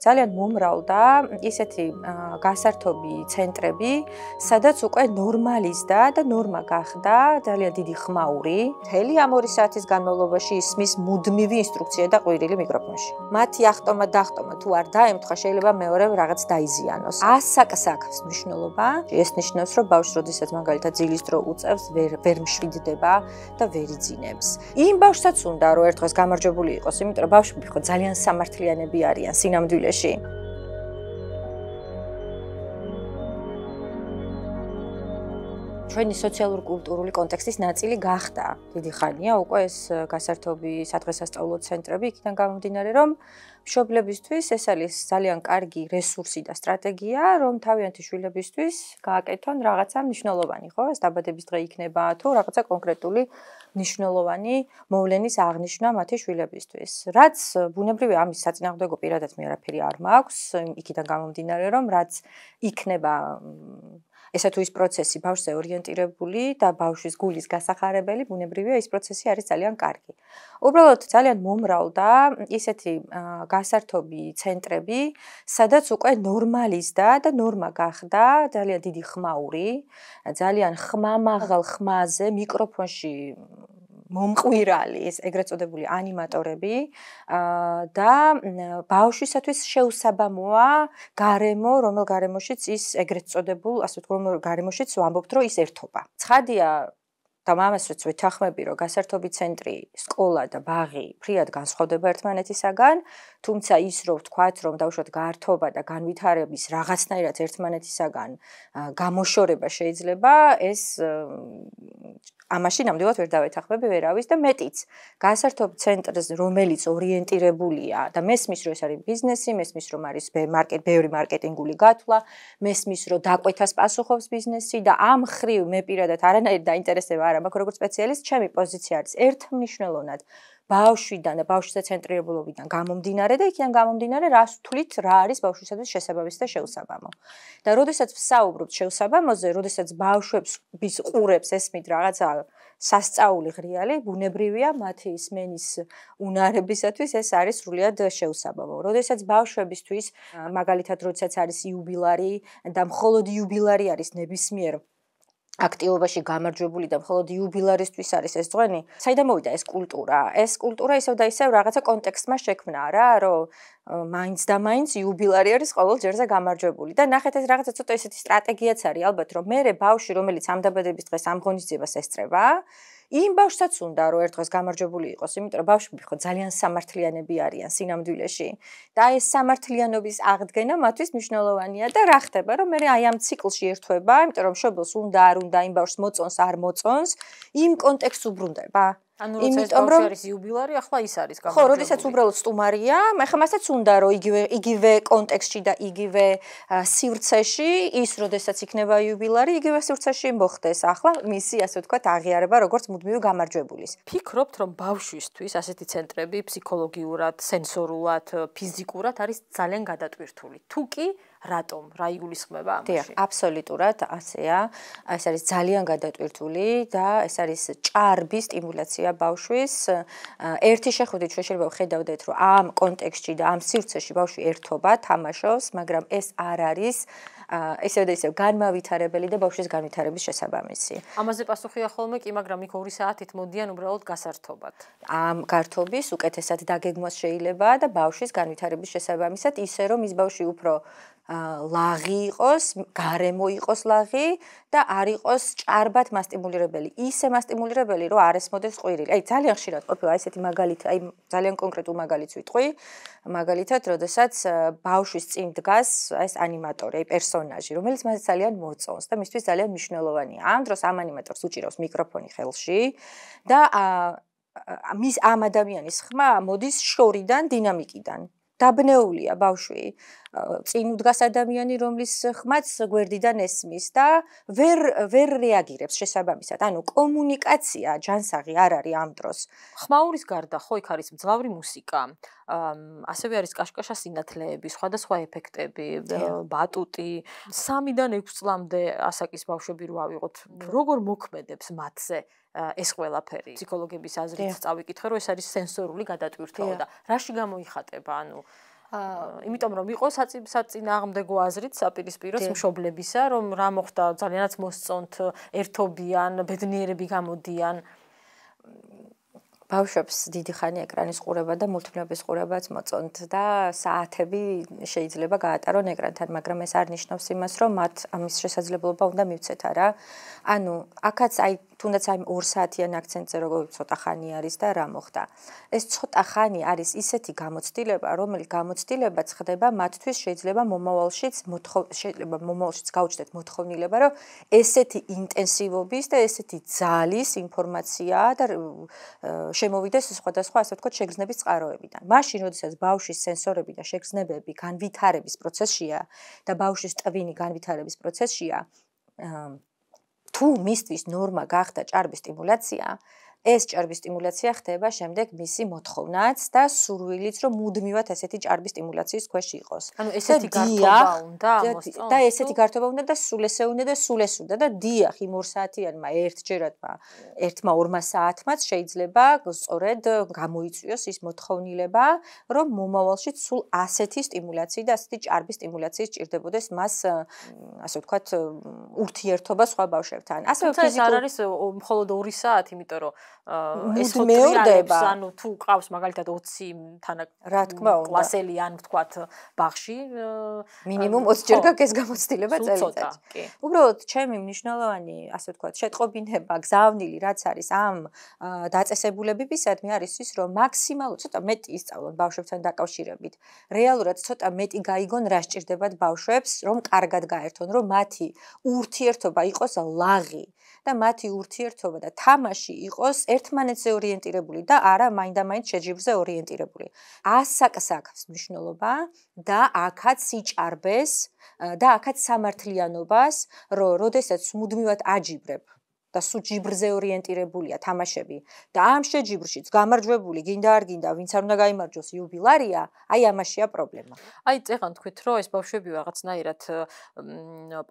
ძალიან მომრავლდა ისეთი გასართობი ცენტრები, სადაც უკვე ნორმალიზდა და ნორმა გახდა ძალიან დიდი ხმაური. მთელი ამ 2 საათის განმავლობაში ისმის მუდმივი ინსტრუქცია და ყვირილი მიკროფონში. მათი ახტომა დახტომა თუ არ დაემთხვა, შეიძლება მეორე რაღაც დაიზიანოს. ასაკს აქვს მნიშვნელობა. ეს ნიშნავს, რომ ბავშვს, როდესაც მაგალითად ძილის დრო უწევს, ვერ მშვიდდება და ვერ იძინებს. იმ ბავშვსაც უნდა, რომ ერთ დღეს გამარჯვებული იყოს, იმიტომ რომ ბავშვები ხო ძალიან სამართლიანები არიან სინამდვილეში. ჩვენი სოციალურ-კულტურული კონტექსტის ნაწილი გახდა. დიდი ხანია უკვე ეს გასართობი სადღესასწაულო ცენტრები, იქიდან გამომდინარე, რომ მშობლებისთვის ეს არის ძალიან კარგი რესურსი და სტრატეგია, რომ თავიანთი შვილებისთვის გააკეთონ რაღაცა მნიშვნელოვანი, ხო? ეს დაბადების დღე იქნება თუ რაღაცა კონკრეტული მნიშვნელოვანი მოვლენის აღნიშვნა მათი შვილებისთვის. რაც ბუნებრივია ამის საწინააღმდეგო პირადად მე არაფერი არ მაქვს, იქიდან გამომდინარე, რომ რაც იქნება ესა თუ ის პროცესი ბავშვზე ორიენტირებული და ბავშვის გულის გასახარებელი, ბუნებრივია ის პროცესი არის ძალიან კარგი. უბრალოდ ძალიან მომრავლდა ისეთი გასართობი ცენტრები, სადაც უკვე ნორმალიზდა და ნორმა გახდა ძალიან დიდი ხმაური, ძალიან ხმამაღალ ხმაზე მიკროფონში მომყვირალი, ეგრეთ წოდებული ანიმატორები და ბავშვისათვის შეუსაბამოა გარემო, რომელ გარემოშიც ის ეგრეთ წოდებულ, ასე ვთქვათ, რომელ გარემოშიც ვამბობთ, რომ ის ერთობა. ცხადია და ამასაც ვეთანხმები, რომ გასართობი ცენტრი, სკოლა და ბაღი ფრიად განსხვავდება ერთმანეთისაგან, თუმცა ის რომ ვთქვათ, რომ დავუშვათ გართობა და განვითარების რაღაცნაირად ერთმანეთისაგან გამოშორება შეიძლება, ეს ამაში ნამდვილად ვერ დავეთანხმები ვერავის და მეტიც. გასართობ ცენტრს, რომელიც ორიენტირებულია და მესმის, რომ ეს არის ბიზნესი, მესმის, რომ არის ბევრი მარკეტინგული გათვლა, მესმის, რომ დაკვეთას პასუხობს ბიზნესი და ამ ხრივ მე პირადად არანაირი დაინტერესება არ მაქვს როგორც სპეციალისტ, ჩემი პოზიცია არის ერთმნიშვნელოვნად ბავშვიდან და ბავშვის ცენტრირებულობიდან გამომდინარე და იქიდან გამომდინარე, რას ვთვლით, რა არის ბავშვისათვის შესაბამისი და შეუსაბამო. და როდესაც ვსაუბრობთ შეუსაბამოზე, როდესაც ბავშვების ყურებს ესმით რაღაცა სასწაული ღრიალი, ბუნებრივია მათი ისმენის უნარებისათვის ეს არის სრულიად შეუსაბამო. როდესაც ბავშვებისთვის, მაგალითად, როდესაც არის იუბილარი და მხოლოდ იუბილარი არის ნებისმიერ აქტივობაში გამარჯვებული და მხოლოდ იუბილარისთვის არის ეს წვენი. საიდან მოვიდა ეს კულტურა? ეს კულტურა ისევ და ისევ რაღაცა კონტექსტმა შექმნა რა, რომ მაინც და მაინც იუბილარი არის ყოველ ჯერზე გამარჯვებული. და ნახეთ ეს რაღაცა ცოტა ისეთი სტრატეგიაც არის ალბათ, რომ მე ბავშვი, რომელიც ამ დაბადების დღეს ამ ღონისძიებას ესწრება, იმ ბავშვსაც უნდა რომ ერთ დღეს გამარჯვებული იყოს, იმიტომ რომ ბავშვები ხო ძალიან სამართლიანები არიან სინამდვილეში. და ეს სამართლიანობის აღდგენა მათთვის მნიშვნელოვანია და რა ხდება, რომ მე აი ამ ციკლში ერთვება, იმიტომ რომ მშობელს უნდა არ უნდა იმ ბავშვს მოწონს არ მოწონს, იმ კონტექსტს უბრუნდება. ანუ როცა ეს ბავშვი არის იუბილარი, ახლა ის არის გამარჯვებული. ხო, როდესაც უბრალოდ სტუმარია, ახლა მასაც უნდა რომ იგივე კონტექსტში და იგივე სივრცეში, ის როდესაც იქნება იუბილარი, იგივე სივრცეში მოხდეს. ახლა მისი, ასე ვთქვათ, აღიარება როგორც მუდმივი გამარჯვებულის. ფიქრობთ, რომ ბავშვისთვის ასეთი ცენტრები ფსიქოლოგიურად, სენსორულად, ფიზიკურად არის ძალიან გადატვირთული. თუ კი რატომ? რა იგულისხმება ამაში? დიახ, აბსოლუტურად ასეა. ეს არის ძალიან გადატვირთული და ეს არის ჭარბი სტიმულაცია ბავშვის. ერთი შეხვედრით შეიძლება ვხედავდეთ, რომ ამ კონტექსტში და ამ სივრცეში ბავშვი ერთობა თამაშობს, მაგრამ ეს არ არის ისევ და ისევ განმავითარებელი და ბავშვის განვითარების შესაბამისი. ამაზე პასუხია ხოლმე კი, მაგრამ იქ 2 საათით მოდიან უბრალოდ გასართობად. ამ გართობის უკეთესად დაგეგმოს შეიძლება და ბავშვის განვითარების შესაბამისად, ისე რომ ის ბავშვი უფრო ლაღი იყოს, გარემო იყოს ლაღი და არ იყოს ჭარბად მასტიმულირებელი. ისე მასტიმულირებელი, რომ არ ესმოდეს ყვირილი. აი ძალიან ხშირად ყოფილა ესეთი მაგალითი, აი ძალიან კონკრეტულ მაგალითს ვიტყვი. მაგალითად, როდესაც ბავშვის წინ დგას ეს ანიმატორი, აი პერსონაჟი, რომელიც მას ძალიან მოწონს და მისთვის ძალიან მნიშვნელოვანია. ამ დროს ამ ანიმატორს უჭირავს მიკროფონი ხელში და ამ ადამიანის ხმა მოდის შორიდან, დინამიკიდან. დაბნეულია ბავშვი. წინ უდგას ადამიანი, რომლის ხმაც გვერდიდან ესმის და ვერ რეაგირებს შესაბამისად. ანუ კომუნიკაცია ჯანსაღი არ არის ამ დროს. ხმაურის გარდა ხო იქ არის მძლავრი მუსიკა. ასევე არის კაშკაშა სინათლეები, სხვადასხვა ეფექტები, ბატუტი. 3-დან 6 წლამდე ასაკის ბავშვები რო ავიღოთ, როგორ მოქმედებს მათზე ეს ყველაფერი? ფსიქოლოგების აზრით წავიკითხე, რომ ეს არის სენსორული გადატვირთვა და რაში გამოიხატება? ანუ იმიტომ რომ იყო საწინააღმდეგო აზრით საპირისპიროს მშობლებისა, რომ რა მოხდა ძალიანაც მოსწონთ, ერთობიან, ბედნიერები გამოდიან. ბავშვებს დიდი ხანი ეკრანის ყურება და მულტფილმების ყურებაც მოწონთ და საათები შეიძლება გაატარონ ეკრანთან, მაგრამ ეს არ ნიშნავს იმას, რომ მათ ამის შესაძლებლობა უნდა მივცეთ არა. ანუ აქაც თუნდაც 2 საათიან აქცენტზე როგორ ცოტა ხანი არის და რა მოხდა. ეს ცოტა ხანი არის ისეთი გამოცდილება, რომელიც გამოცდილებაც ხდება მათთვის შეიძლება მომავალშიც გაუჩნდეთ მოთხოვნილება, რომ ესეთი ინტენსივობის და ესეთი ძალის ინფორმაცია და შემოვიდეს სხვადასხვა ასე ვთქვათ შეგრძნების წყაროებიდან. მაშინ, როდესაც ბავშვის სენსორები და შეგრძნებები განვითარების პროცესშია და ბავშვის ტვინი განვითარების პროცესშია, თუ მისთვის ნორმა გახდა ჭარბი სტიმულაცია, ეს ჭარბი სტიმულაცია ხდება შემდეგ მისი მოთხოვნაც და სურვილიც, რომ მუდმივად ესეთი ჭარბი სტიმულაციის ქვეშ იყოს. ანუ ესეთი გართობა უნდა მოსწონს. და ესეთი გართობა უნდა და სულ ესე უნდა და სულ ეს უნდა და დიახ, იმ 2 საათიანმა ერთჯერადმა 1-2 საათმაც შეიძლება სწორედ გამოიწვიოს ის მოთხოვნილება, რომ მომავალში სულ ასეთი სტიმულაცია და ასეთი ჭარბი სტიმულაციის ჭირდებოდეს მას, ასე ვთქვათ, ურთიერთობა სხვა ბავშვებთან. ასევე ფიზიკურ არ არის მხოლოდ 2 საათი, იმიტომ რომ ეს მეურდება, ანუ თუ ყავს მაგალითად 20 რა თქმა უნდა კლასელი ან ვთქვათ ბაღში მინიმუმ 20 ჯერ გაქვს ეს გამოცდილება წელიწადში. უბრალოდ ჩემი მნიშვნელოვანი, ასე ვთქვათ, შეტყობინება, გზავნილი რაც არის ამ დაწესებულებებისადმი არის ის, რომ მაქსიმალურად ცოტა მეტი ისწავლონ ბავშვებთან დაკავშირებით. რეალურად ცოტა მეტი გაიგონ რა სჭირდებათ ბავშვებს, რომ კარგად გაერთონ, რომ მათი ურთიერთობა იყოს ლაღი. და მათი ურთიერთობა და თამაში იყოს ერთმანეთზე ორიენტირებული და არა მაინდა-მაინც შეჯიბრზე ორიენტირებული. ასაკს აქვს მნიშვნელობა და აქაც სიჭარბეს და აქაც სამართლიანობას, რომ როდესაც მუდმივად აჯიბრებ და სულ ჯიბრზე ორიენტირებულია თამაშები და ამ შეჯიბრშიც გამარჯვებული გინდა არ გინდა ვინც არ უნდა გაიმარჯვოს იუბილარია, აი ამაშია პრობლემა. აი წეგან თქვით რომ ეს ბავშვები რაღაცნაირად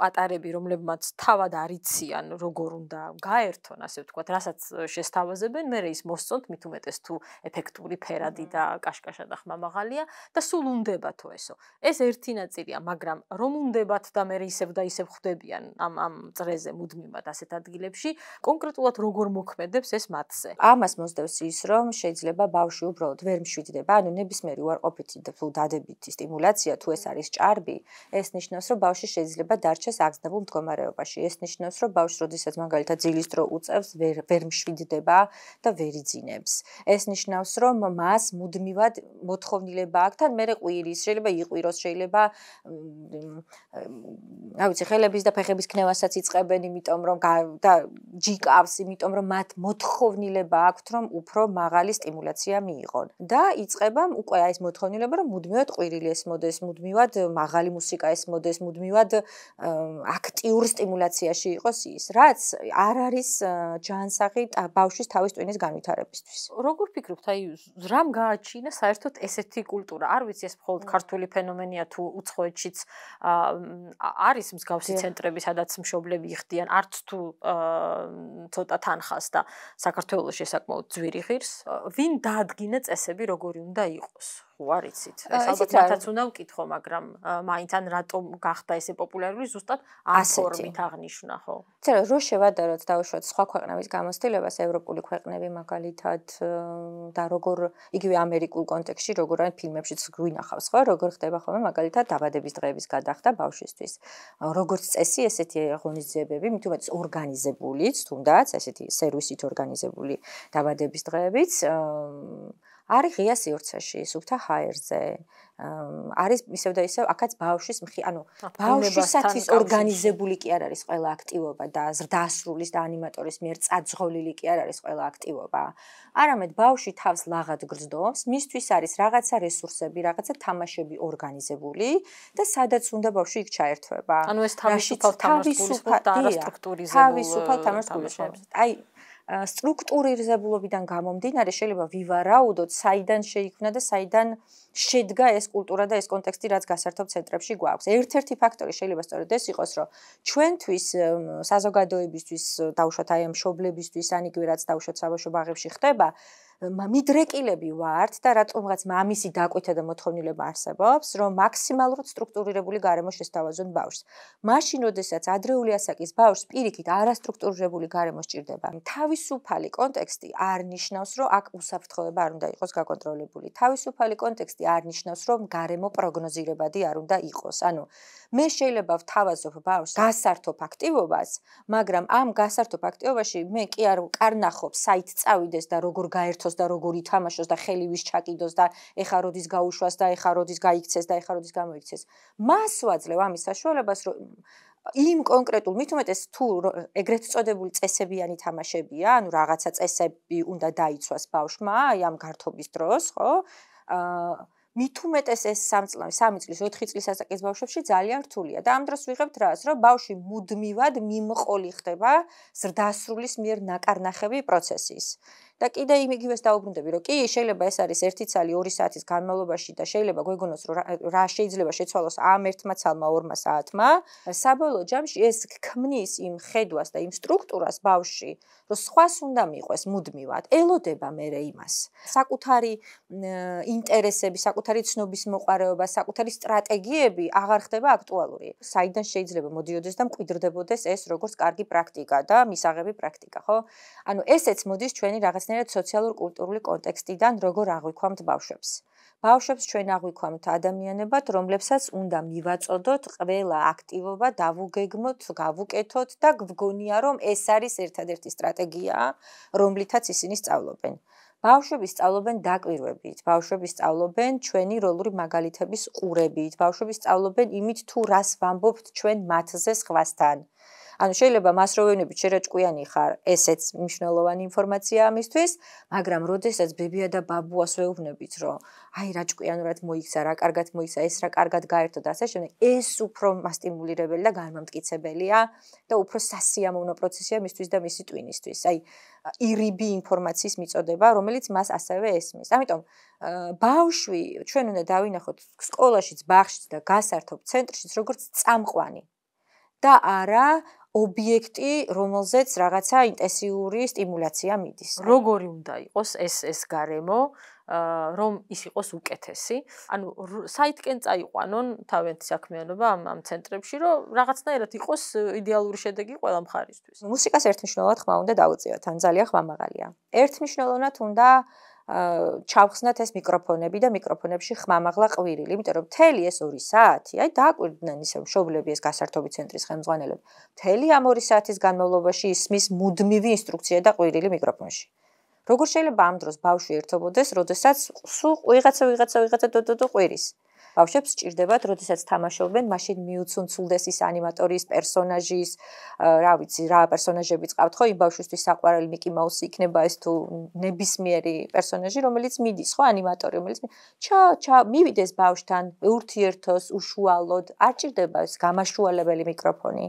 პატარები რომლებმაც თავად არ იციან როგორ უნდა გაერთონ, ასე ვთქვათ, რასაც შესთავაზებენ, მე ის მოსწონთ მით უმეტეს თუ ეფექტური ფერადი და კაშკაშა და ხმამაღალია და სულ უნდებათო ესო. ეს ერთი ნაწილია, მაგრამ რომ უნდებათ და მე ისევ და ისევ ხვდებიან ამ წრეზე მუდმივად ასეთ ადგილებში კონკრეტულად როგორ მოქმედებს ეს მათზე. ამას მოსდევს ის, რომ შეიძლება ბავშვი უბრალოდ ვერ მშვიდდება, ანუ ნებისმიერი უარყოფითი და თუ დადებითი სტიმულაცია, თუ ეს არის ჭარბი, ეს ნიშნავს, რომ ბავშვი შეიძლება დარჩეს აგზნებულ მდგომარეობაში. ეს ნიშნავს, რომ ბავშვი, როდესაც მაგალითად ძილის დრო უწევს, ვერ მშვიდდება და ვერ იძინებს. ეს ნიშნავს, რომ მას მუდმივად მოთხოვნილება აქვს, თან მერე ყვირის, შეიძლება იყვიროს, შეიძლება რა ვიცი, ხელების და ფეხების ქნევასაც იწყებენ, იმიტომ რომ და ჯიკავს, იმიტომ რომ მათ მოთხოვნილება აქვთ, რომ უფრო მაღალი სტიმულაცია მიიღონ. და იწყება უკვე ეს მოთხოვნილება, რომ მუდმივად ყვირილი ესმოდეს, მუდმივად მაღალი მუსიკა ესმოდეს, მუდმივად აქტიურ სტიმულაციაში იყოს ის, რაც არ არის ჯანსაღი ბავშვის თავის ტვინის განვითარებისთვის. როგორ ფიქრობთ, აი რამ გააჩინა საერთოდ ესეთი კულტურა? არ ვიცი, ეს მხოლოდ ქართული ფენომენია თუ უცხოეთშიც არის მსგავსი ცენტრები, სადაც მშობლები იხდიან, არც თუ ცოტა თანხას და საქართველოს შესაქმოდ ძვირი ღირს, ვინ დაადგინა წესები როგორი უნდა იყოს? ხო არ იცით. ეს ალბათ მათაც უნდა ვკითხო, მაგრამ მაინც ან რატომ გახდა ესე პოპულარული ზუსტად ამ ფორმით აღნიშნა, ხო? წერა რო შევადაროთ დავუშვათ სხვა ქვეყნების გამოცდილებას, ევროპული ქვეყნები მაგალითად და როგორ იგივე ამერიკულ კონტექსტში, როგორ არის ფილმებშიც გვინახავს, ხო? როგორ ხდება ხოლმე მაგალითად დაბადების დღეების გადახდა ბავშვისთვის. როგორც წესი, ესეთი ღონისძიებები, მით უმეტეს ორგანიზებულიც, თუნდაც ესეთი სერვისით ორგანიზებული დაბადების დღეებიც არის ღია სივრცეში, სუფთა ჰაერზე. არის ისევ და ისევ აქაც ბავშვის ანუ ბავშვისათვის ორგანიზებული კი არ არის ყველა აქტივობა და ზრდასრულის და ანიმატორის მიერ წაძღოლილი კი არ არის ყველა აქტივობა. არამედ ბავშვი თავს ლაღად გრძნობს, მისთვის არის რაღაცა რესურსები, რაღაცა თამაშები ორგანიზებული და სადაც უნდა ბავშვი იქ ჩაერთვება. ანუ ეს თავისუფალ თამაშგულისხმობ და არასტრუქტურიზებულ თამაშგულისხმობს. აი სტრუქტურიზებულობიდან გამომდინარე შეიძლება ვივარაუდოთ, საიდან შეიქმნა და საიდან შედგა ეს კულტურა და ეს კონტექსტი, რაც გასართობ ცენტრებში გვაქვს. ერთ-ერთი ფაქტორი შეიძლება სწორედ ეს იყოს, რომ ჩვენთვის საზოგადოებისთვის, დავუშვათ აი ამ მშობლებისთვის, ან იგივე რაც დავუშვათ საბავშვო ბაღებში ხდება, მიდრეკილები ვართ და რატომღაც მამისი დაკვეთა და მოთხოვნილება არსებობს, რომ მაქსიმალურად სტრუქტურირებული გარემო შესთავაზონ ბავშვს. მაშინ, როდესაც ადრეული ასაკის ბავშვს პირიქით არასტრუქტურირებული გარემო სჭირდება. თავისუფალი კონტექსტი არ ნიშნავს, რომ აქ უსაფრთხოება არ უნდა იყოს გაკონტროლებული. თავისუფალი კონტექსტი არ ნიშნავს, რომ გარემო პროგნოზირებადი არ უნდა იყოს. ანუ მე შეიძლება ვთავაზობ ბავშვს გასართობ აქტივობას, მაგრამ ამ გასართობ აქტივობაში მე კი არ ნახობ საით წავიდეს და როგორ გაერთოს და როგორ ითამაშოს და ხელი ვის ჩაკიდოს და ეხა როდის გაუშვას და ეხა როდის გაიქცეს და ეხა როდის გამოიქცეს. მას ვაძლევ ამის საშუალებას, რომ იმ კონკრეტულ მით უმეტეს თუ ეგრეთ წოდებული წესებიანი თამაშებია, ანუ რაღაცა წესები უნდა დაიცვას ბავშვმა, აი ამ გართობის დროს, ხო? მით უმეტეს ეს 3 წლის, 4 წლის ასაკის ბავშვებში ძალიან რთულია და ამ დროს ვიღებთ რას, რომ ბავშვი მუდმივად მიმყოლი ხდება ზრდასრულის მიერ ნაკარნახევი პროცესის. და კიდე იგივეს დაუბრუნდები, რომ კი, შეიძლება ეს არის 1 წელი 2 საათის განმავლობაში და შეიძლება გვეგონოს, რომ რა შეიძლება შეცვალოს ამ 1 ცალმა 2 საათმა, საბოლოო ჯამში ეს ქმნის იმ ხედვას და იმ სტრუქტურას ბავშვში, რომ სხვას უნდა მიყვეს მუდმივად, ელოდება მერე იმას. საკუთარი ინტერესები, საკუთარი ცნობის მოყვარეობა, საკუთარი სტრატეგიები აღარ ხდება აქტუალური. საიდან შეიძლება მოდიოდეს და მკვიდრდებოდეს ეს როგორც კარგი პრაქტიკა და მისაღები პრაქტიკა, ხო? ანუ ესეც მოდის ჩვენი რაღაცნაირად სოციალურ-კულტურული კონტექსტიდან, როგორ აღვიქვამთ ბავშვებს. ბავშვებს ჩვენ აღვიქვამთ ადამიანებად, რომლებსაც უნდა მივაწოდოთ ყველა აქტივობა, დავუგეგმოთ, გავუკეთოთ და გვგონია, რომ ეს არის ერთადერთი სტრატეგია, რომლითაც ისინი სწავლობენ. ბავშვები სწავლობენ დაკვირვებით, ბავშვები სწავლობენ ჩვენი როლური მაგალითების ყურებით, ბავშვები სწავლობენ იმით, თუ რას ვამბობთ ჩვენ მათზე სხვასთან. ანუ შეიძლება მასროვევნებით შერაჭკვიანი ხარ, ესეც მნიშვნელოვანი ინფორმაცია ამისთვის, მაგრამ როდესაც ბებია და ბაბუას ვეუბნებით, რომ აი რა ჭკვიანურად მოიქცა, რა კარგად მოიქცა, ეს რა კარგად გაერთო და ასე შემდეგ, ეს უფრო მასტიმულირებელი და განმამტკიცებელია და უფრო სასიამოვნო პროცესია მისთვის და მისი ტვინისთვის. აი ირიბი ინფორმაციის მიწოდება, რომელიც მას ასევე ესმის. ამიტომ ბავშვი ჩვენ უნდა დავინახოთ სკოლაშიც, ბაღშიც და გასართობ ცენტრშიც როგორც წამყვანი და არა ობიექტი, რომელზეც რაღაცა ინტენსიური სტიმულაცია მიდის. როგორი უნდა იყოს ეს გარემო, რომ ის იყოს უკეთესი? ანუ საითკენ წაიყვანონ თავიანთი საქმიანობა ამ ცენტრებში, რომ რაღაცნაირად იყოს იდეალური შედეგი ყველა მხარისთვის. მუსიკას ერთმნიშვნელოვნად ხმა უნდა დაუწიოთ, ან ძალიან ხმამაღალია. ერთმნიშვნელოვნად უნდა ჩავხსნათ ეს მიკროფონები და მიკროფონებში ხმამაღლა ყვირილი, იმიტომ რომ მთელი ეს 2 საათი, აი დააკვირდნენ ისე მშობლები ეს გასართობი ცენტრის ხელმძღვანელები. მთელი ამ 2 საათის განმავლობაში ისმის მუდმივი ინსტრუქცია და ყვირილი მიკროფონში. როგორ შეიძლება ამ დროს ბავშვი ერთობოდეს, როდესაც სულ ვიღაცა დოდო ყვირის. ბავშვებს სჭირდებათ, როდესაც თამაშობენ, მაშინ მიუცუნცულდეს ის ანიმატორიის პერსონაჟის, რა ვიცი, რა პერსონაჟები წავთ, ხო, იმ ბავშვისთვის საყვარელი მიკი მაუსი იქნება ეს თუ ნებისმიერი პერსონაჟი, რომელიც მიდის, ხო, ანიმატორი, რომელიც მივიდეს ბავშვთან, ურთიერთოს, უშუალოდ, არ ჭირდება ეს გამაშუალებელი მიკროფონი.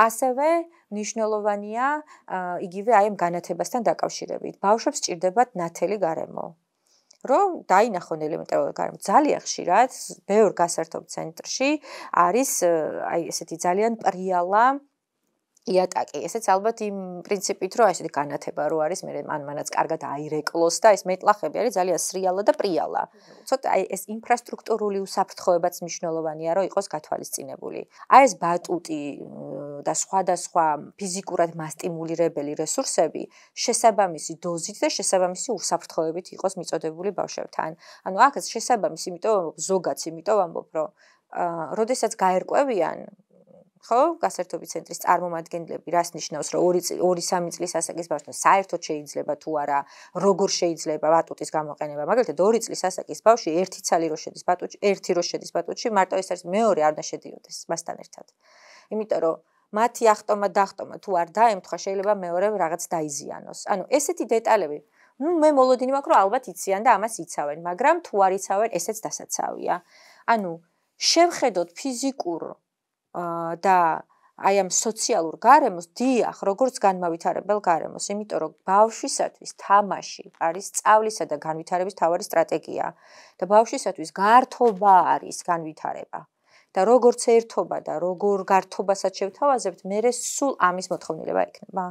ასევე მნიშვნელოვანია იგივე აი ამ განათებასთან დაკავშირებით. ბავშვებს სჭირდებათ ნათელი გარემო. რომ დაინახონ ელემენტარულად გარემო. ძალიან ხშირად ბევრ გასართობ ცენტრში არის აი ესეთი ძალიან პრიალა იატაკი. ესეც ალბათ იმ პრინციპით, რომ ესეთი განათება რო არის, მე მანაც კარგად აირეკლოს და ეს მეტლახები არის ძალიან სრიალა და პრიალა. ცოტა აი ეს ინფრასტრუქტურული უსაფრთხოებაც მნიშვნელოვანია, რომ იყოს გათვალისწინებული. აი ეს ბატუტი და სხვადასხვა ფიზიკურად მასტიმულირებელი რესურსები შესაბამისი დოზით და შესაბამისი უსაფრთხოებით იყოს მიწოდებული ბავშვებთან. ანუ აქ შესაბამისი, იმიტომ ზოგადს, იმიტომ ვამბობ, რომ როდესაც გაერკვევიან ხო, გასართობი ცენტრის წარმომადგენლები, რას ნიშნავს, რომ 2-3 წლის ასაკის ბავშვთან საერთოდ შეიძლება თუ არა, როგორ შეიძლება ბატუტის გამოყენება. მაგალითად 2 წლის ასაკის ბავშვი ერთი ცალი რო შედის ბატუტში, ერთი რო შედის ბატუტში, მარტო ეს არის მეორე არ უნდა შედიოდეს მასთან ერთად. იმიტომ რომ მათი ახტომა თუ არ დაემთხვა, შეიძლება მეორე რაღაც დაიზიანოს. ანუ ესეთი დეტალები, მე მოლოდინი მაქვს, რომ ალბათ იციან და ამას იცავენ, მაგრამ თუ არ იცავენ, ესეც დასაცავია. ანუ შევხედოთ ფიზიკურ და აი ამ სოციალურ გარემოს, დიახ, როგორც განმავითარებელ გარემოს, იმიტომ რომ ბავშვისათვის თამაში არის სწავლისა და განვითარების მთავარი სტრატეგია და ბავშვისათვის გართობა არის განვითარება. და როგორც ერთობა და როგორ გართობასაც შევთავაზებთ, მერე სულ ამის მოთხოვნილება ექნება.